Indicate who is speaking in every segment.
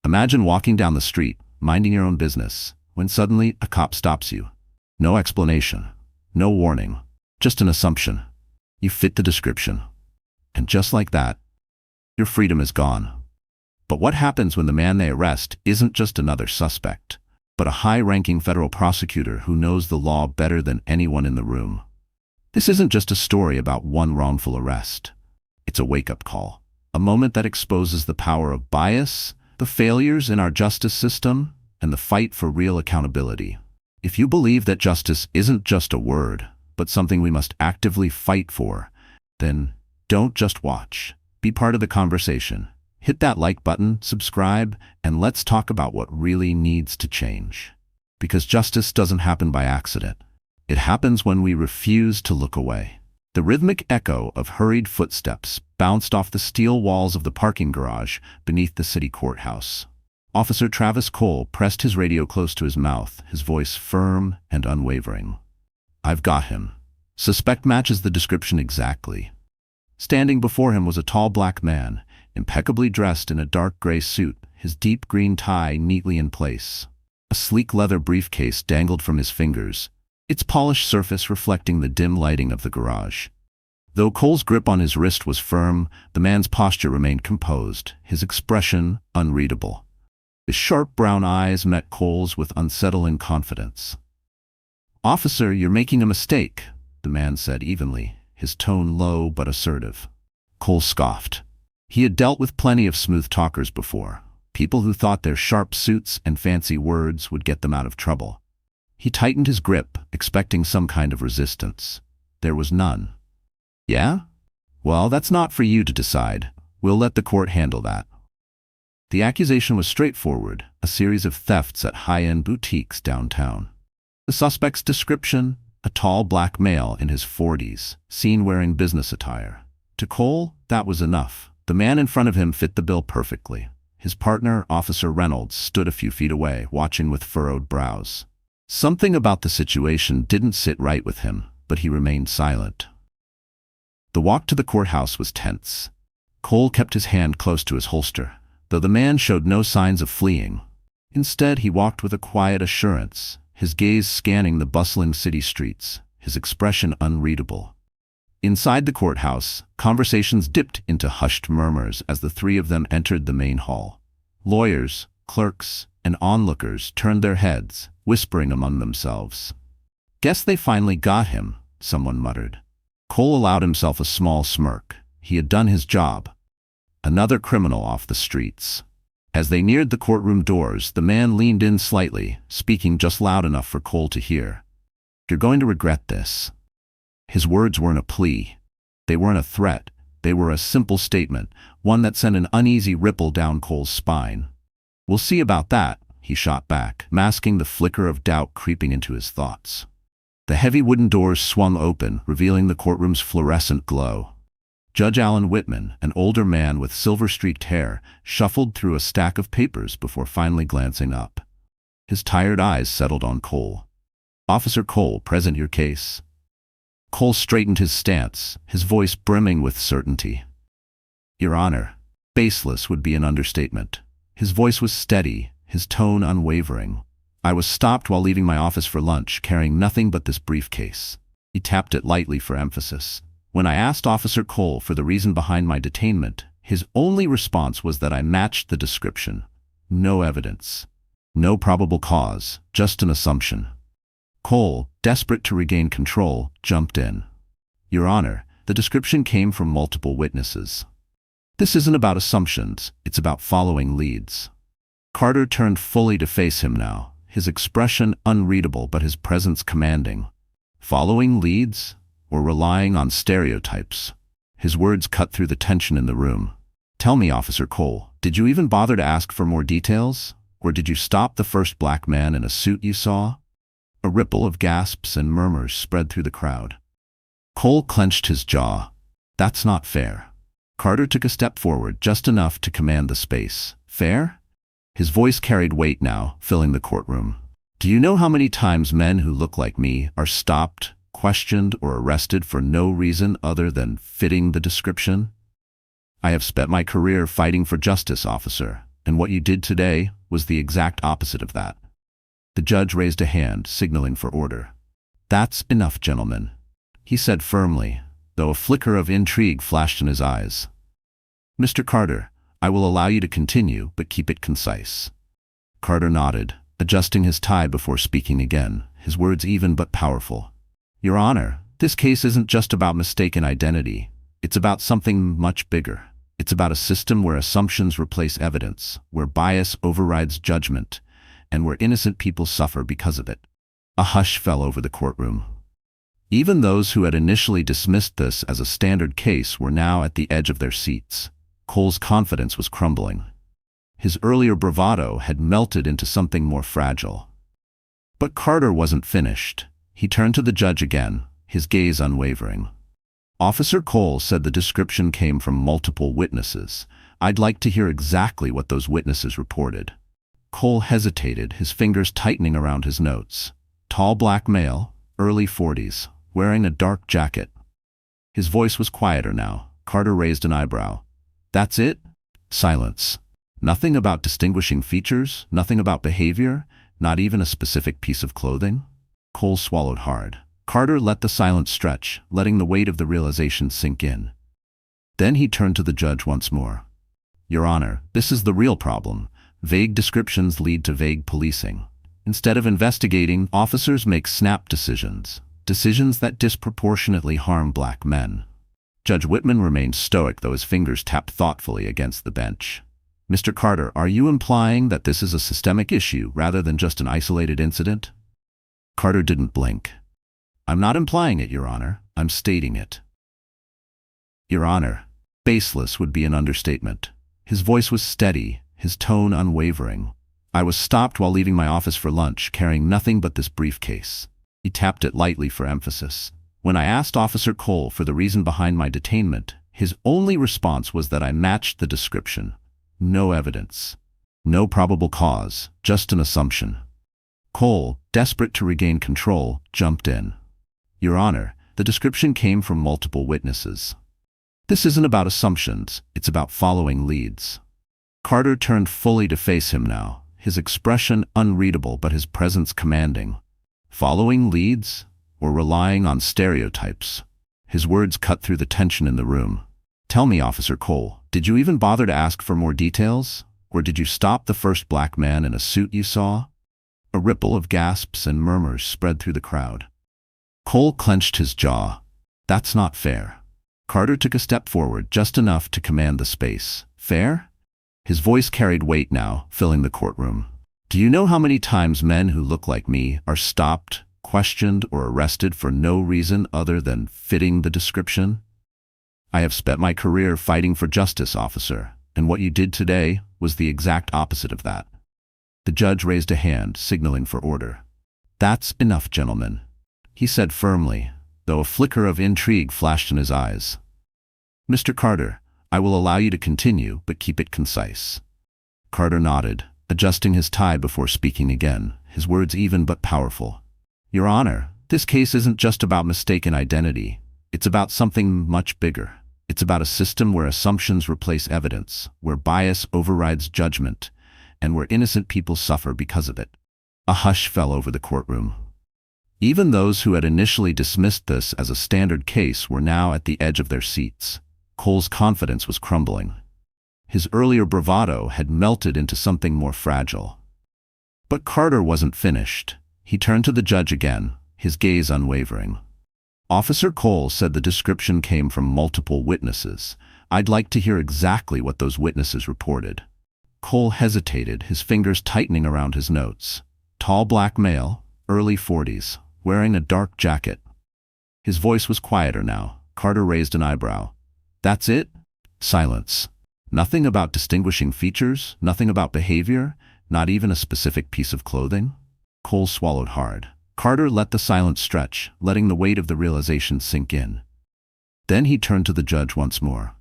Speaker 1: Imagine walking down the street, minding your own business, when suddenly a cop stops you. No explanation, no warning, just an assumption. You fit the description. And just like that, your freedom is gone. But what happens when the man they arrest isn't just another suspect, but a high-ranking federal prosecutor who knows the law better than anyone in the room? This isn't just a story about one wrongful arrest. It's a wake-up call, a moment that exposes the power of bias, the failures in our justice system, and the fight for real accountability. If you believe that justice isn't just a word, but something we must actively fight for, then don't just watch. Be part of the conversation. Hit that like button, subscribe, and let's talk about what really needs to change. Because justice doesn't happen by accident. It happens when we refuse to look away. The rhythmic echo of hurried footsteps bounced off the steel walls of the parking garage beneath the city courthouse. Officer Travis Cole pressed his radio close to his mouth, his voice firm and unwavering. "I've got him. Suspect matches the description exactly." Standing before him was a tall black man, impeccably dressed in a dark gray suit, his deep green tie neatly in place. A sleek leather briefcase dangled from his fingers, its polished surface reflecting the dim lighting of the garage. Though Cole's grip on his wrist was firm, the man's posture remained composed, his expression unreadable. His sharp brown eyes met Cole's with unsettling confidence. "Officer, you're making a mistake," the man said evenly, his tone low but assertive. Cole scoffed. He had dealt with plenty of smooth talkers before, people who thought their sharp suits and fancy words would get them out of trouble. He tightened his grip, expecting some kind of resistance. There was none. "Yeah? Well, that's not for you to decide. We'll let the court handle that." The accusation was straightforward, a series of thefts at high-end boutiques downtown. The suspect's description: a tall black male in his 40s, seen wearing business attire. To Cole, that was enough. The man in front of him fit the bill perfectly. His partner, Officer Reynolds, stood a few feet away, watching with furrowed brows. Something about the situation didn't sit right with him, but he remained silent. The walk to the courthouse was tense. Cole kept his hand close to his holster, though the man showed no signs of fleeing. Instead, he walked with a quiet assurance, his gaze scanning the bustling city streets, his expression unreadable. Inside the courthouse, conversations dipped into hushed murmurs as the three of them entered the main hall. Lawyers, clerks, and onlookers turned their heads, whispering among themselves. "Guess they finally got him," someone muttered. Cole allowed himself a small smirk. He had done his job. Another criminal off the streets. As they neared the courtroom doors, the man leaned in slightly, speaking just loud enough for Cole to hear. "You're going to regret this." His words weren't a plea. They weren't a threat. They were a simple statement, one that sent an uneasy ripple down Cole's spine. "We'll see about that," he shot back, masking the flicker of doubt creeping into his thoughts. The heavy wooden doors swung open, revealing the courtroom's fluorescent glow. Judge Alan Whitman, an older man with silver-streaked hair, shuffled through a stack of papers before finally glancing up. His tired eyes settled on Cole. "Officer Cole, present your case." Cole straightened his stance, his voice brimming with certainty. "Your Honor." Baseless would be an understatement. His voice was steady, his tone unwavering. "I was stopped while leaving my office for lunch, carrying nothing but this briefcase." He tapped it lightly for emphasis. "When I asked Officer Cole for the reason behind my detainment, his only response was that I matched the description. No evidence. No probable cause, just an assumption." Cole, desperate to regain control, jumped in. "Your Honor, the description came from multiple witnesses. This isn't about assumptions, it's about following leads." Carter turned fully to face him now, his expression unreadable but his presence commanding. "Following leads? Or relying on stereotypes?" His words cut through the tension in the room. "Tell me, Officer Cole, did you even bother to ask for more details? Or did you stop the first black man in a suit you saw?" A ripple of gasps and murmurs spread through the crowd. Cole clenched his jaw. "That's not fair." Carter took a step forward, just enough to command the space. "Fair?" His voice carried weight now, filling the courtroom. "Do you know how many times men who look like me are stopped, questioned, or arrested for no reason other than fitting the description? I have spent my career fighting for justice, officer, and what you did today was the exact opposite of that. The judge raised a hand, signaling for order. That's enough, gentlemen, he said firmly, though a flicker of intrigue flashed in his eyes. Mr. Carter, I will allow you to continue, but keep it concise. Carter nodded, adjusting his tie before speaking again, his words even but powerful. Your Honor, this case isn't just about mistaken identity. It's about something much bigger. It's about a system where assumptions replace evidence, where bias overrides judgment, and where innocent people suffer because of it. A hush fell over the courtroom. Even those who had initially dismissed this as a standard case were now at the edge of their seats. Cole's confidence was crumbling. His earlier bravado had melted into something more fragile. But Carter wasn't finished. He turned to the judge again, his gaze unwavering. Officer Cole said the description came from multiple witnesses. I'd like to hear exactly what those witnesses reported. Cole hesitated, his fingers tightening around his notes. Tall black male, early 40s, wearing a dark jacket. His voice was quieter now. Carter raised an eyebrow. That's it? Silence. Nothing about distinguishing features, nothing about behavior, not even a specific piece of clothing? Cole swallowed hard. Carter let the silence stretch, letting the weight of the realization sink in. Then he turned to the judge once more. Your Honor, this is the real problem. Vague descriptions lead to vague policing. Instead of investigating, officers make snap decisions. Decisions that disproportionately harm black men. Judge Whitman remained stoic, though his fingers tapped thoughtfully against the bench. Mr. Carter, are you implying that this is a systemic issue rather than just an isolated incident? Carter didn't blink. I'm not implying it, Your Honor. I'm stating it. Your Honor, baseless would be an understatement. His voice was steady, his tone unwavering. I was stopped while leaving my office for lunch, carrying nothing but this briefcase. He tapped it lightly for emphasis. When I asked Officer Cole for the reason behind my detainment, his only response was that I matched the description. No evidence. No probable cause, just an assumption. Cole, desperate to regain control, jumped in. Your Honor, the description came from multiple witnesses. This isn't about assumptions, it's about following leads. Carter turned fully to face him now, his expression unreadable but his presence commanding. Following leads, or relying on stereotypes? His words cut through the tension in the room. Tell me, Officer Cole, did you even bother to ask for more details? Or did you stop the first black man in a suit you saw? A ripple of gasps and murmurs spread through the crowd. Cole clenched his jaw. That's not fair. Carter took a step forward, just enough to command the space. Fair? His voice carried weight now, filling the courtroom. Do you know how many times men who look like me are stopped, questioned, or arrested for no reason other than fitting the description? I have spent my career fighting for justice, officer, and what you did today was the exact opposite of that. The judge raised a hand, signaling for order. That's enough, gentlemen, he said firmly, though a flicker of intrigue flashed in his eyes. Mr. Carter, I will allow you to continue, but keep it concise. Carter nodded, adjusting his tie before speaking again, his words even but powerful. Your Honor, this case isn't just about mistaken identity. It's about something much bigger. It's about a system where assumptions replace evidence, where bias overrides judgment, and where innocent people suffer because of it. A hush fell over the courtroom. Even those who had initially dismissed this as a standard case were now at the edge of their seats. Cole's confidence was crumbling. His earlier bravado had melted into something more fragile. But Carter wasn't finished. He turned to the judge again, his gaze unwavering. Officer Cole said the description came from multiple witnesses. I'd like to hear exactly what those witnesses reported. Cole hesitated, his fingers tightening around his notes. Tall black male, early 40s, wearing a dark jacket. His voice was quieter now. Carter raised an eyebrow. That's it? Silence. Nothing about distinguishing features, nothing about behavior, not even a specific piece of clothing? Cole swallowed hard. Carter let the silence stretch, letting the weight of the realization sink in. Then he turned to the judge once more.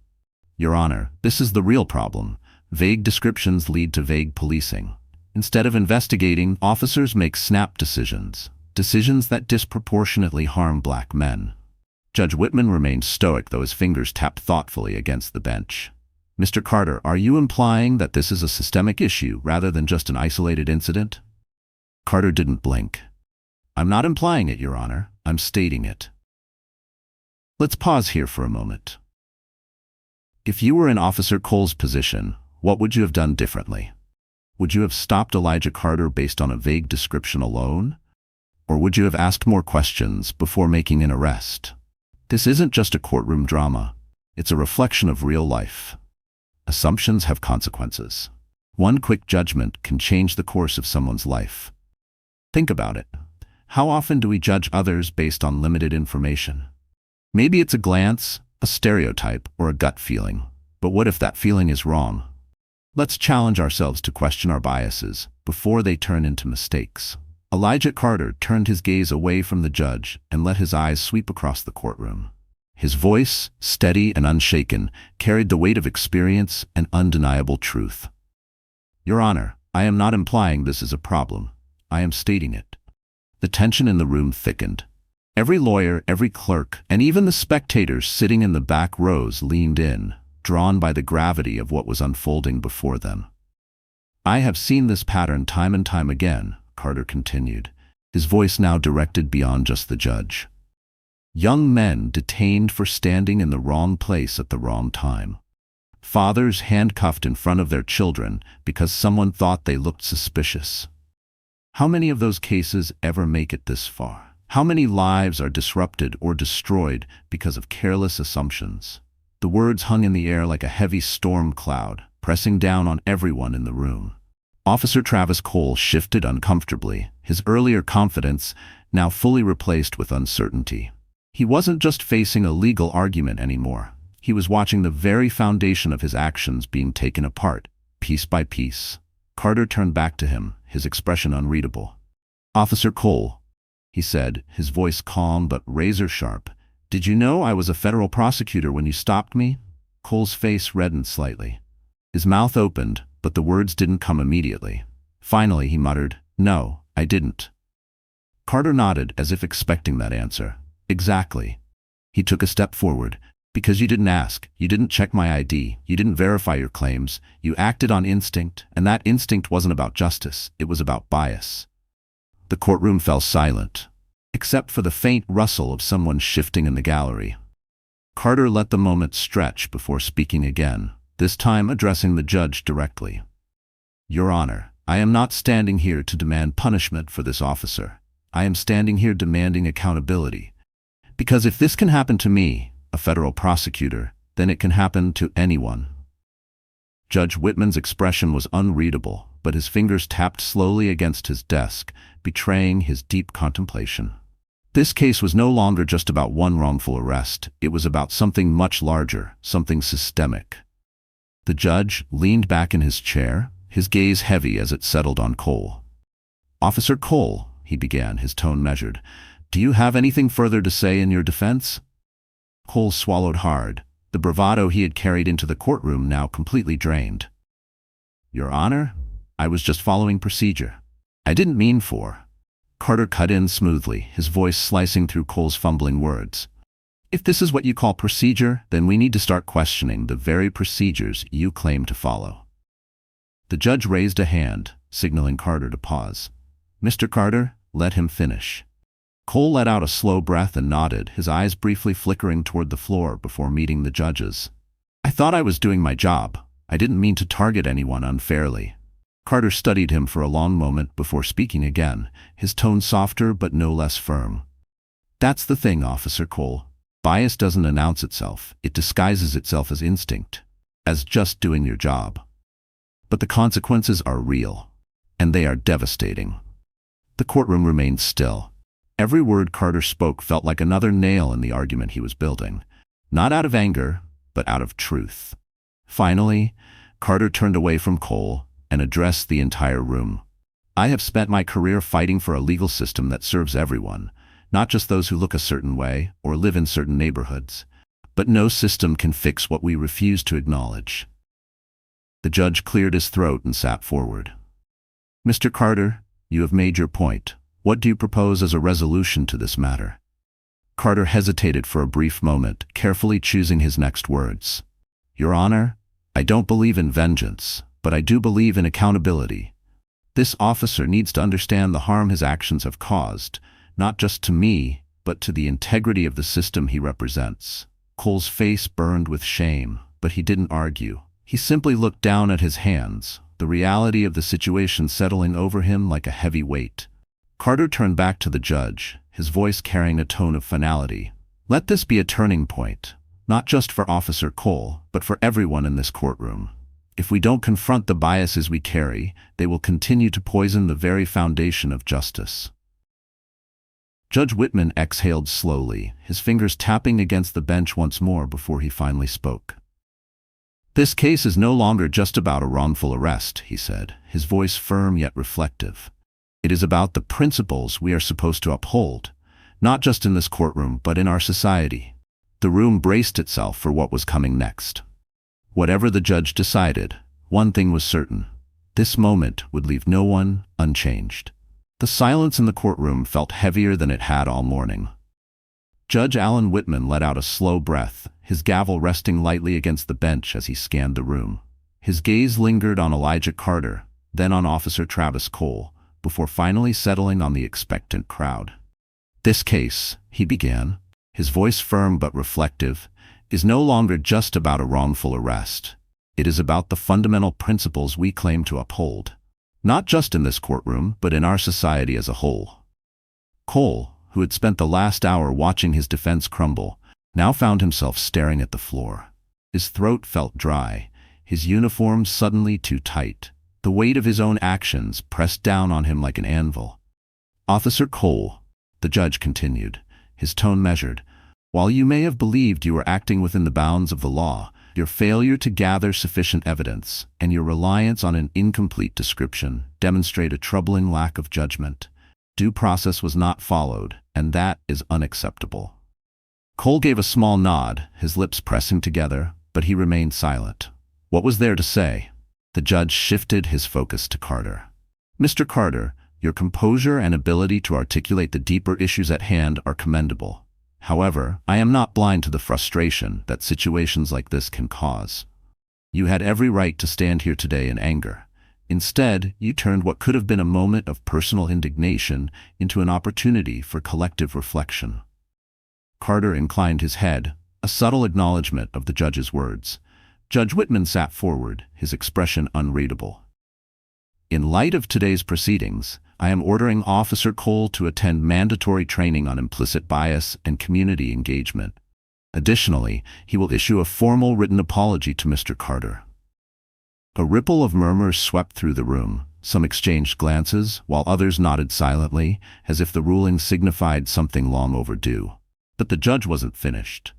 Speaker 1: Your Honor, this is the real problem. Vague descriptions lead to vague policing. Instead of investigating, officers make snap decisions. Decisions that disproportionately harm black men. Judge Whitman remained stoic, though his fingers tapped thoughtfully against the bench. Mr. Carter, are you implying that this is a systemic issue rather than just an isolated incident? Carter didn't blink. I'm not implying it, Your Honor. I'm stating it. Let's pause here for a moment. If you were in Officer Cole's position, what would you have done differently? Would you have stopped Elijah Carter based on a vague description alone? Or would you have asked more questions before making an arrest? This isn't just a courtroom drama. It's a reflection of real life. Assumptions have consequences. One quick judgment can change the course of someone's life. Think about it. How often do we judge others based on limited information? Maybe it's a glance, a stereotype, or a gut feeling. But what if that feeling is wrong? Let's challenge ourselves to question our biases before they turn into mistakes. Elijah Carter turned his gaze away from the judge and let his eyes sweep across the courtroom. His voice, steady and unshaken, carried the weight of experience and undeniable truth. Your Honor, I am not implying this is a problem. I am stating it. The tension in the room thickened. Every lawyer, every clerk, and even the spectators sitting in the back rows leaned in, drawn by the gravity of what was unfolding before them. I have seen this pattern time and time again, Carter continued, his voice now directed beyond just the judge. Young men detained for standing in the wrong place at the wrong time. Fathers handcuffed in front of their children because someone thought they looked suspicious. How many of those cases ever make it this far? How many lives are disrupted or destroyed because of careless assumptions? The words hung in the air like a heavy storm cloud, pressing down on everyone in the room. Officer Travis Cole shifted uncomfortably, his earlier confidence now fully replaced with uncertainty. He wasn't just facing a legal argument anymore. He was watching the very foundation of his actions being taken apart, piece by piece. Carter turned back to him, his expression unreadable. Officer Cole, he said, his voice calm but razor-sharp, did you know I was a federal prosecutor when you stopped me? Cole's face reddened slightly. His mouth opened, but the words didn't come immediately. Finally, he muttered, No, I didn't. Carter nodded as if expecting that answer. Exactly. He took a step forward. Because you didn't ask, you didn't check my ID, you didn't verify your claims, you acted on instinct, and that instinct wasn't about justice, it was about bias. The courtroom fell silent, except for the faint rustle of someone shifting in the gallery. Carter let the moment stretch before speaking again, this time addressing the judge directly. Your Honor, I am not standing here to demand punishment for this officer. I am standing here demanding accountability. Because if this can happen to me, a federal prosecutor, then it can happen to anyone. Judge Whitman's expression was unreadable, but his fingers tapped slowly against his desk, betraying his deep contemplation. This case was no longer just about one wrongful arrest. It was about something much larger, something systemic. The judge leaned back in his chair, his gaze heavy as it settled on Cole. Officer Cole, he began, his tone measured, do you have anything further to say in your defense? Cole swallowed hard, the bravado he had carried into the courtroom now completely drained. Your Honor, I was just following procedure. I didn't mean for. Carter cut in smoothly, his voice slicing through Cole's fumbling words. If this is what you call procedure, then we need to start questioning the very procedures you claim to follow. The judge raised a hand, signaling Carter to pause. Mr. Carter, let him finish. Cole let out a slow breath and nodded, his eyes briefly flickering toward the floor before meeting the judge's. I thought I was doing my job. I didn't mean to target anyone unfairly. Carter studied him for a long moment before speaking again, his tone softer but no less firm. That's the thing, Officer Cole. Bias doesn't announce itself. It disguises itself as instinct, as just doing your job. But the consequences are real, and they are devastating. The courtroom remained still. Every word Carter spoke felt like another nail in the argument he was building, not out of anger, but out of truth. Finally, Carter turned away from Cole and addressed the entire room. I have spent my career fighting for a legal system that serves everyone, not just those who look a certain way or live in certain neighborhoods. But no system can fix what we refuse to acknowledge. The judge cleared his throat and sat forward. Mr. Carter, you have made your point. What do you propose as a resolution to this matter? Carter hesitated for a brief moment, carefully choosing his next words. Your Honor, I don't believe in vengeance, but I do believe in accountability. This officer needs to understand the harm his actions have caused, not just to me, but to the integrity of the system he represents." Cole's face burned with shame, but he didn't argue. He simply looked down at his hands, the reality of the situation settling over him like a heavy weight. Carter turned back to the judge, his voice carrying a tone of finality. "Let this be a turning point, not just for Officer Cole, but for everyone in this courtroom. If we don't confront the biases we carry, they will continue to poison the very foundation of justice." Judge Whitman exhaled slowly, his fingers tapping against the bench once more before he finally spoke. "This case is no longer just about a wrongful arrest," he said, his voice firm yet reflective. "It is about the principles we are supposed to uphold, not just in this courtroom, but in our society." The room braced itself for what was coming next. Whatever the judge decided, one thing was certain: this moment would leave no one unchanged. The silence in the courtroom felt heavier than it had all morning. Judge Alan Whitman let out a slow breath, his gavel resting lightly against the bench as he scanned the room. His gaze lingered on Elijah Carter, then on Officer Travis Cole, before finally settling on the expectant crowd. "This case," he began, his voice firm but reflective, "is no longer just about a wrongful arrest. It is about the fundamental principles we claim to uphold. Not just in this courtroom, but in our society as a whole." Cole, who had spent the last hour watching his defense crumble, now found himself staring at the floor. His throat felt dry, his uniform suddenly too tight, the weight of his own actions pressed down on him like an anvil. "Officer Cole," the judge continued, his tone measured, "while you may have believed you were acting within the bounds of the law, your failure to gather sufficient evidence and your reliance on an incomplete description demonstrate a troubling lack of judgment. Due process was not followed, and that is unacceptable." Cole gave a small nod, his lips pressing together, but he remained silent. What was there to say? The judge shifted his focus to Carter. "Mr. Carter, your composure and ability to articulate the deeper issues at hand are commendable. However, I am not blind to the frustration that situations like this can cause. You had every right to stand here today in anger. Instead, you turned what could have been a moment of personal indignation into an opportunity for collective reflection." Carter inclined his head, a subtle acknowledgement of the judge's words. Judge Whitman sat forward, his expression unreadable. "In light of today's proceedings, I am ordering Officer Cole to attend mandatory training on implicit bias and community engagement. Additionally, he will issue a formal written apology to Mr. Carter." A ripple of murmurs swept through the room. Some exchanged glances, while others nodded silently, as if the ruling signified something long overdue. But the judge wasn't finished.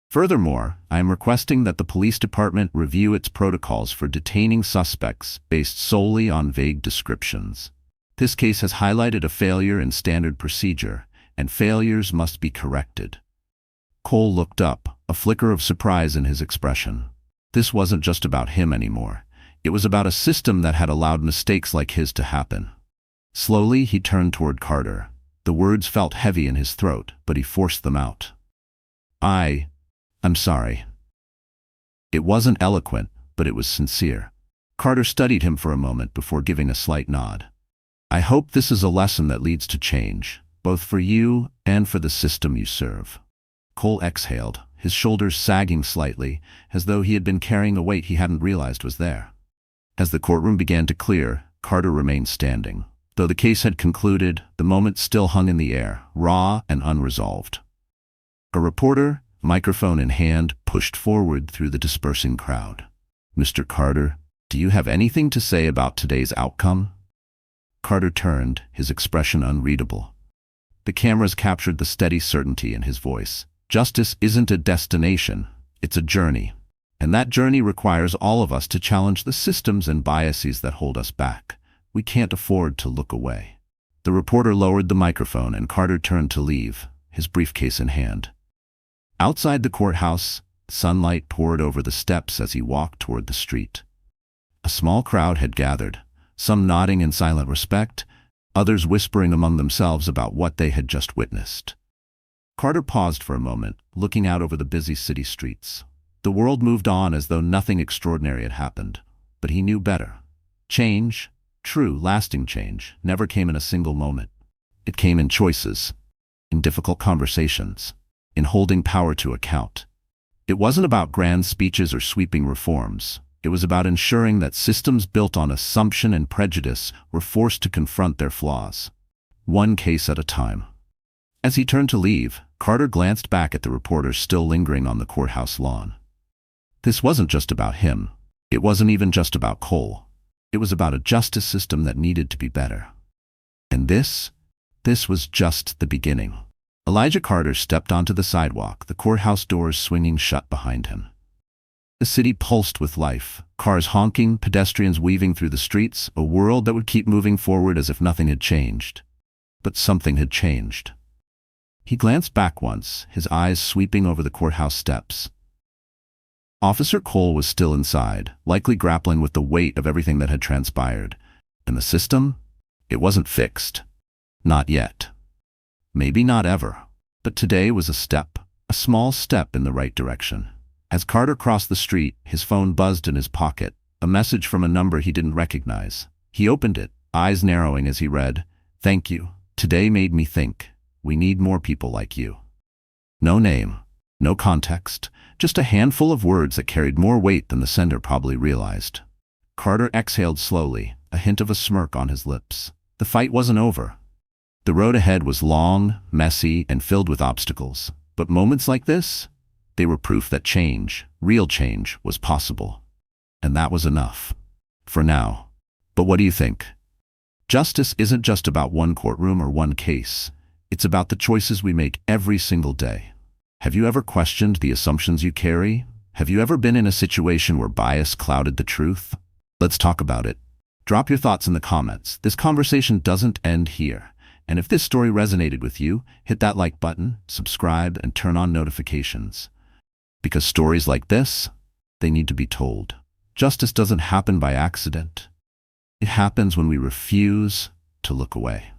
Speaker 1: "Furthermore, I am requesting that the police department review its protocols for detaining suspects based solely on vague descriptions. This case has highlighted a failure in standard procedure, and failures must be corrected." Cole looked up, a flicker of surprise in his expression. This wasn't just about him anymore. It was about a system that had allowed mistakes like his to happen. Slowly, he turned toward Carter. The words felt heavy in his throat, but he forced them out. I'm sorry." It wasn't eloquent, but it was sincere. Carter studied him for a moment before giving a slight nod. "I hope this is a lesson that leads to change, both for you and for the system you serve." Cole exhaled, his shoulders sagging slightly, as though he had been carrying a weight he hadn't realized was there. As the courtroom began to clear, Carter remained standing. Though the case had concluded, the moment still hung in the air, raw and unresolved. A reporter, microphone in hand, pushed forward through the dispersing crowd. "Mr. Carter, do you have anything to say about today's outcome?" Carter turned, his expression unreadable. The cameras captured the steady certainty in his voice. "Justice isn't a destination, it's a journey. And that journey requires all of us to challenge the systems and biases that hold us back. We can't afford to look away." The reporter lowered the microphone and Carter turned to leave, his briefcase in hand. Outside the courthouse, sunlight poured over the steps as he walked toward the street. A small crowd had gathered, some nodding in silent respect, others whispering among themselves about what they had just witnessed. Carter paused for a moment, looking out over the busy city streets. The world moved on as though nothing extraordinary had happened. But he knew better. Change, true, lasting change, never came in a single moment. It came in choices, in difficult conversations, in holding power to account. It wasn't about grand speeches or sweeping reforms. It was about ensuring that systems built on assumption and prejudice were forced to confront their flaws, one case at a time. As he turned to leave, Carter glanced back at the reporters still lingering on the courthouse lawn. This wasn't just about him. It wasn't even just about Cole. It was about a justice system that needed to be better. And this was just the beginning. Elijah Carter stepped onto the sidewalk, the courthouse doors swinging shut behind him. The city pulsed with life, cars honking, pedestrians weaving through the streets, a world that would keep moving forward as if nothing had changed. But something had changed. He glanced back once, his eyes sweeping over the courthouse steps. Officer Cole was still inside, likely grappling with the weight of everything that had transpired. And the system? It wasn't fixed. Not yet. Maybe not ever. But today was a small step in the right direction. As Carter crossed the street, his phone buzzed in his pocket, a message from a number he didn't recognize. He opened it, eyes narrowing as he read, "Thank you. Today made me think. We need more people like you." No name, no context, just a handful of words that carried more weight than the sender probably realized. Carter exhaled slowly, a hint of a smirk on his lips. The fight wasn't over. The road ahead was long, messy, and filled with obstacles. But moments like this, they were proof that change, real change, was possible. And that was enough. For now. But what do you think? Justice isn't just about one courtroom or one case. It's about the choices we make every single day. Have you ever questioned the assumptions you carry? Have you ever been in a situation where bias clouded the truth? Let's talk about it. Drop your thoughts in the comments. This conversation doesn't end here. And if this story resonated with you, hit that like button, subscribe, and turn on notifications. Because stories like this, they need to be told. Justice doesn't happen by accident. It happens when we refuse to look away.